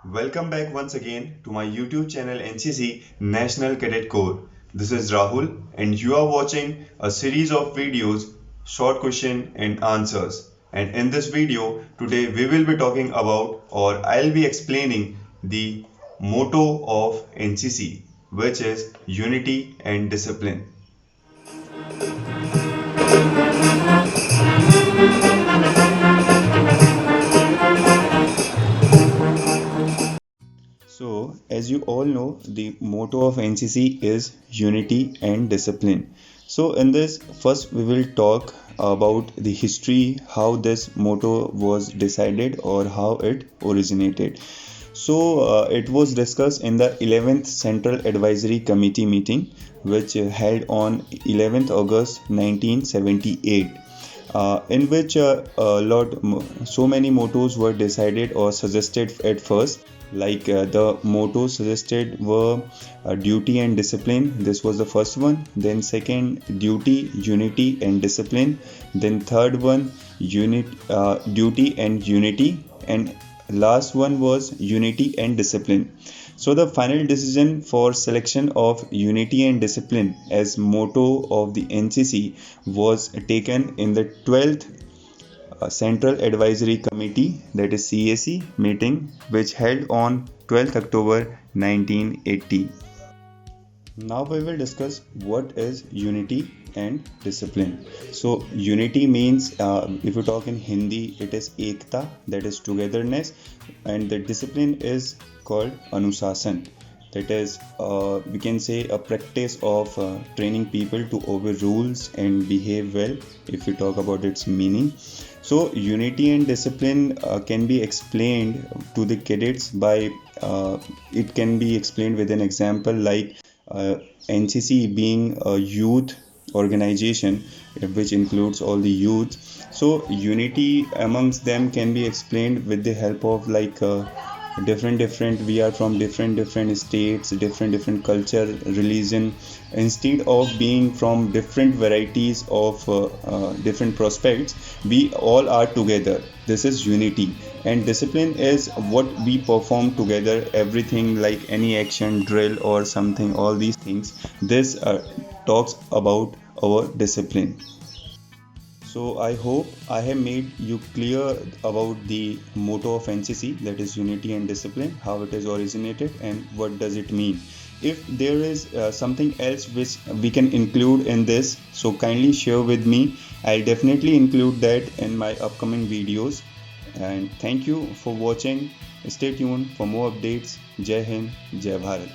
Welcome back once again to my YouTube channel NCC National Cadet Corps. This is Rahul and you are watching a series of videos, short question and answers. And in this video today we will be talking about, or I'll be explaining the motto of NCC, which is unity and discipline. So, as you all know, the motto of NCC is unity and discipline. So, in this, first we will talk about the history, how this motto was decided or how it originated. So, it was discussed in the 11th Central Advisory Committee meeting, which held on 11th August 1978. In which so many mottos were decided or suggested at first, like the mottos suggested were duty and discipline. This was the first one. Then second, duty, unity and discipline. Then third one, duty and unity. And last one was unity and discipline. So the final decision for selection of unity and discipline as motto of the NCC was taken in the 12th Central Advisory Committee, that is CAC meeting, which held on 12th October 1980. Now we will discuss what is unity and discipline. So unity means, if you talk in Hindi, it is ekta, that is togetherness, and the discipline is called anusasan. That is, we can say, a practice of training people to obey rules and behave well, if we talk about its meaning. So unity and discipline can be explained to the cadets by, it can be explained with an example like NCC being a youth organization which includes all the youth. So unity amongst them can be explained with the help of like different we are from different states, different culture, religion. Instead of being from different varieties of different prospects, we all are together. This is unity. And discipline is what we perform together, everything like any action, drill or something, all these things. This talks about our discipline. So I hope I have made you clear about the motto of NCC, that is unity and discipline, how it is originated and what does it mean. If there is something else which we can include in this, so kindly share with me. I'll definitely include that in my upcoming videos. And thank you for watching. Stay tuned for more updates. Jai Hind, Jai Bharat.